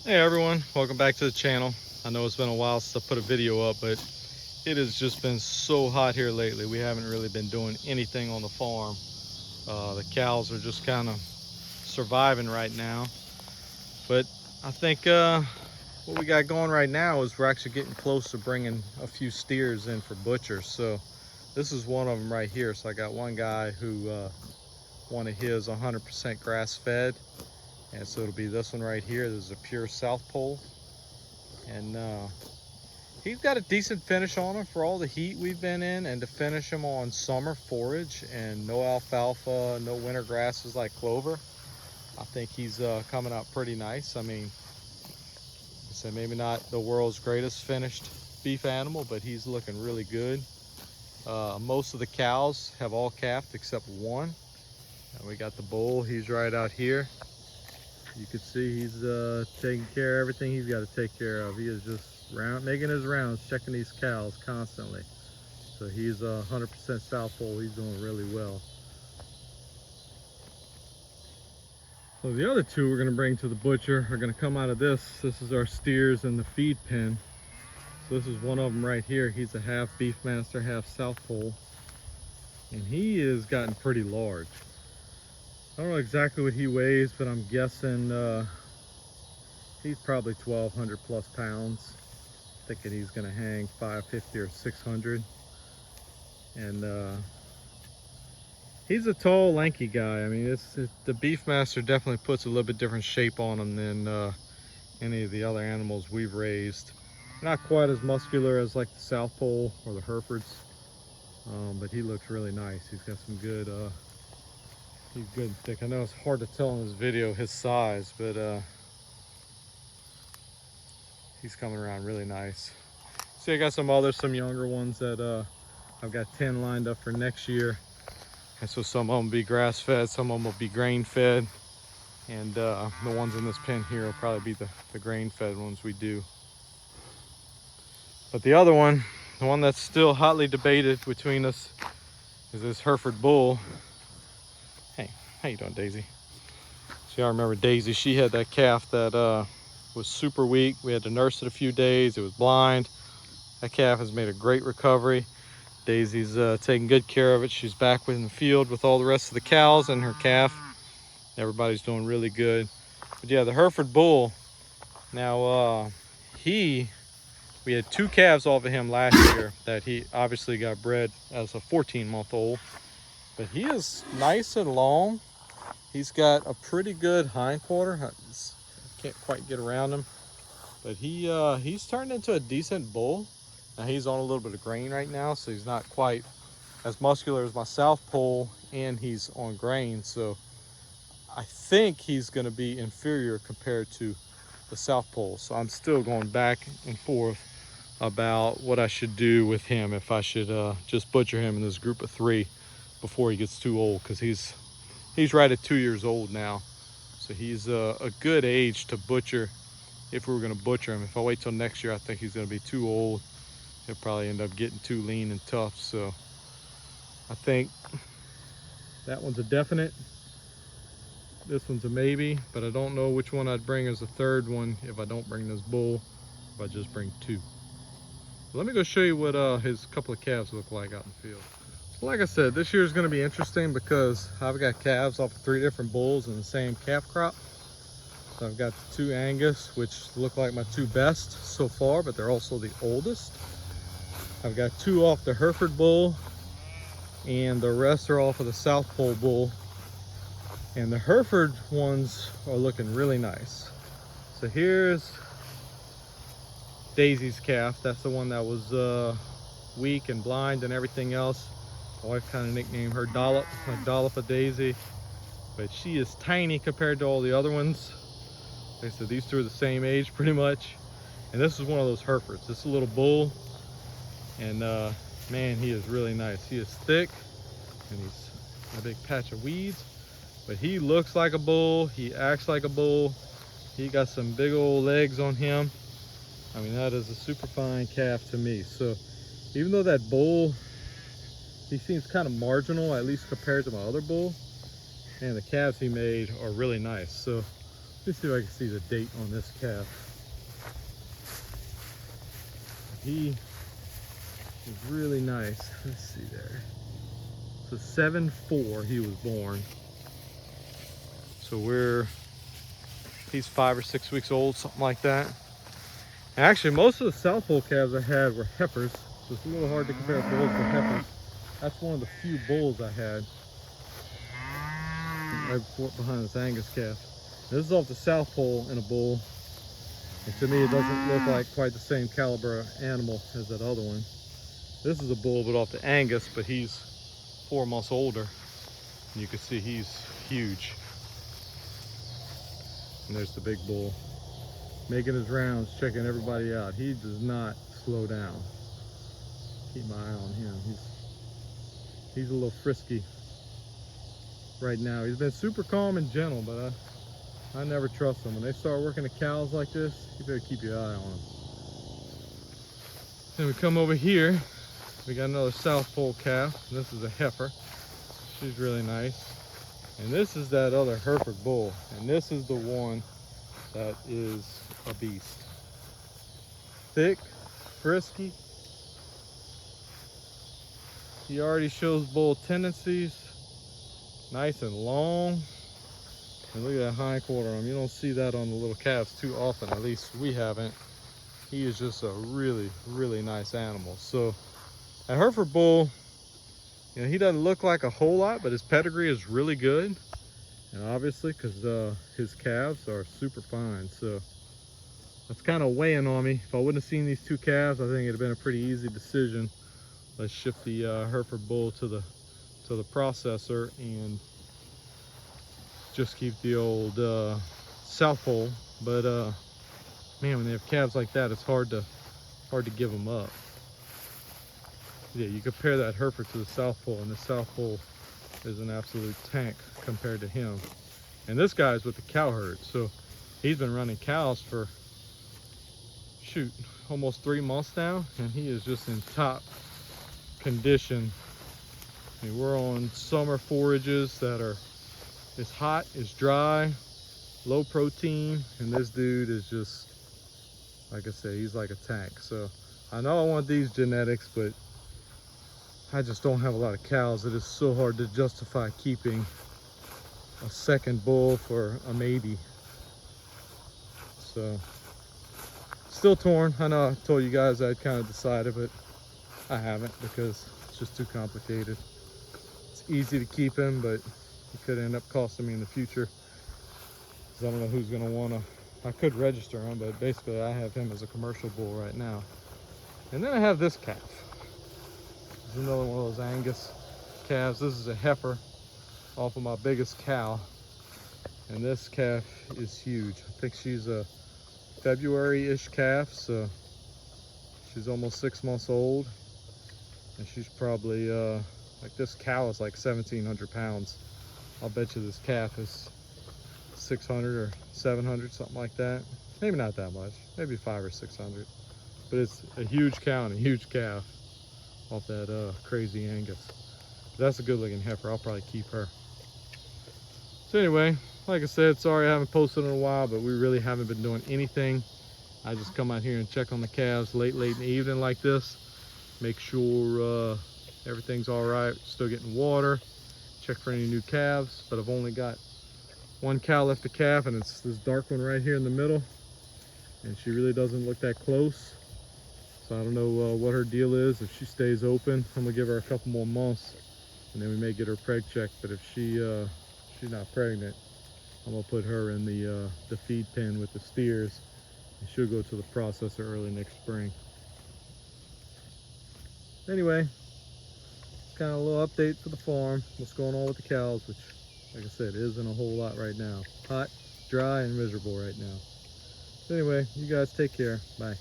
Hey everyone, welcome back to the channel. I know it's been a while since I put a video up, but it has just been so hot here lately. We haven't really been doing anything on the farm. The cows are just kind of surviving right now. But I think what we got going right now is we're actually getting close to bringing a few steers in for butchers. So this is one of them right here. So I got one guy who wanted his 100% grass fed. And so it'll be this one right here. This is a pure South Pole. And he's got a decent finish on him for all the heat we've been in, and to finish him on summer forage and no alfalfa, no winter grasses like clover. I think he's coming out pretty nice. I mean, I said maybe not the world's greatest finished beef animal, but he's looking really good. Most of the cows have all calved except one. And we got the bull, he's right out here. You can see he's taking care of everything he's got to take care of. He is just making his rounds, checking these cows constantly. So he's 100% South Pole. He's doing really well. So the other two we're going to bring to the butcher are going to come out of this. This is our steers in the feed pen. So this is one of them right here. He's a half Beefmaster, half South Pole. And he is gotten pretty large. I don't know exactly what he weighs, but I'm guessing he's probably 1,200 plus pounds. Thinking he's gonna hang 550 or 600. And he's a tall, lanky guy. I mean, the Beefmaster definitely puts a little bit different shape on him than any of the other animals we've raised. Not quite as muscular as like the South Pole or the Herefords, but he looks really nice. He's got some good, he's good and thick. I know it's hard to tell in this video his size, but he's coming around really nice. See, I got some younger ones that I've got 10 lined up for next year. And so some of them will be grass fed, some of them will be grain fed. And the ones in this pen here will probably be the grain fed ones we do. But the other one, the one that's still hotly debated between us, is this Hereford bull. Hey, how you doing, Daisy? See, I remember Daisy, she had that calf that was super weak. We had to nurse it a few days. It was blind. That calf has made a great recovery. Daisy's taking good care of it. She's back in the field with all the rest of the cows and her calf. Everybody's doing really good. But yeah, the Hereford bull, now we had two calves off of him last year that he obviously got bred as a 14-month-old. But he is nice and long. He's got a pretty good hindquarter. I can't quite get around him. But he's turned into a decent bull. Now he's on a little bit of grain right now, so he's not quite as muscular as my South Pole, and he's on grain, so I think he's going to be inferior compared to the South Pole. So I'm still going back and forth about what I should do with him, if I should just butcher him in this group of 3 before he gets too old, because he's right at 2 years old now. So he's a good age to butcher if we were going to butcher him. If I wait till next year, I think he's going to be too old. He'll probably end up getting too lean and tough. So I think that one's a definite. This one's a maybe, but I don't know which one I'd bring as a third one if I don't bring this bull, if I just bring 2. So let me go show you what his couple of calves look like out in the field. So like I said, this year is going to be interesting because I've got calves off of 3 different bulls in the same calf crop. So I've got the 2 Angus, which look like my 2 best so far, but they're also the oldest. I've got 2 off the Hereford bull, and the rest are off of the South Pole bull. And the Hereford ones are looking really nice. So here's Daisy's calf. That's the one that was weak and blind and everything else. My wife kind of nicknamed her Dollop, like Dollop of Daisy. But she is tiny compared to all the other ones. Like I said, these 2 are the same age pretty much. And this is one of those Herefords. This is a little bull. And man, he is really nice. He is thick and he's a big patch of weeds, but he looks like a bull. He acts like a bull. He got some big old legs on him. I mean, that is a super fine calf to me. So even though that bull, he seems kind of marginal, at least compared to my other bull, and the calves he made are really nice. So Let's see if I can see the date on this calf. He is really nice. Let's see there. So 7/4 he was born. So he's 5 or 6 weeks old, something like that. And actually, most of the South Pole calves I had were heifers, so it's a little hard to compare bulls to heifers. That's one of the few bulls I had right behind this Angus calf. This is off the South Pole in a bull, and to me it doesn't look like quite the same caliber animal as that other one. This is a bull but off the Angus, but he's 4 months older, and you can see he's huge. And there's the big bull making his rounds, checking everybody out. He does not slow down. Keep my eye on him. He's a little frisky right now. He's been super calm and gentle, but I never trust them. When they start working the cows like this, you better keep your eye on them. Then we come over here, we got another South Pole calf. And this is a heifer. She's really nice. And this is that other Hereford bull. And this is the one that is a beast. Thick, frisky. He already shows bull tendencies. Nice and long. And look at that hind quarter on him. You don't see that on the little calves too often, at least we haven't. He is just a really, really nice animal. So a Hereford bull, you know, he doesn't look like a whole lot, but his pedigree is really good. And obviously, because his calves are super fine. So that's kind of weighing on me. If I wouldn't have seen these two calves, I think it'd have been a pretty easy decision. Let's shift the Hereford bull to the processor and just keep the old South Pole. But man, when they have calves like that, it's hard to give them up. Yeah, you compare that Hereford to the South Pole, and the South Pole is an absolute tank compared to him. And this guy's with the cow herd, so he's been running cows for almost 3 months now, and he is just in top condition. I mean, we're on summer forages that are as hot, as dry, low protein, and this dude is just, like I said, he's like a tank. So I know I want these genetics, but I just don't have a lot of cows. It is so hard to justify keeping a second bull for a maybe. So still torn. I know I told you guys I'd kind of decided, but I haven't, because it's just too complicated. It's easy to keep him, but it could end up costing me in the future, because I don't know who's going to want to. I could register him, but basically I have him as a commercial bull right now. And then I have this calf. This is another one of those Angus calves. This is a heifer off of my biggest cow, and this calf is huge. I think she's a February-ish calf, so she's almost 6 months old, and she's probably like, this cow is like 1,700 pounds. I'll bet you this calf is 600 or 700, something like that. Maybe not that much, maybe 500 or 600, but it's a huge cow and a huge calf off that crazy Angus. That's a good looking heifer. I'll probably keep her. So anyway, like I said, sorry I haven't posted in a while, but we really haven't been doing anything. I just come out here and check on the calves late in the evening like this, make sure everything's all right, still getting water, check for any new calves. But I've only got one cow left to calf, and it's this dark one right here in the middle, and she really doesn't look that close. So I don't know what her deal is. If she stays open, I'm gonna give her a couple more months, and then we may get her preg checked. But if she's not pregnant, I'm gonna put her in the feed pen with the steers, and she'll go to the processor early next spring. Anyway, kind of a little update for the farm, what's going on with the cows, which, like I said, isn't a whole lot right now. Hot, dry, and miserable right now. So anyway, you guys take care. Bye.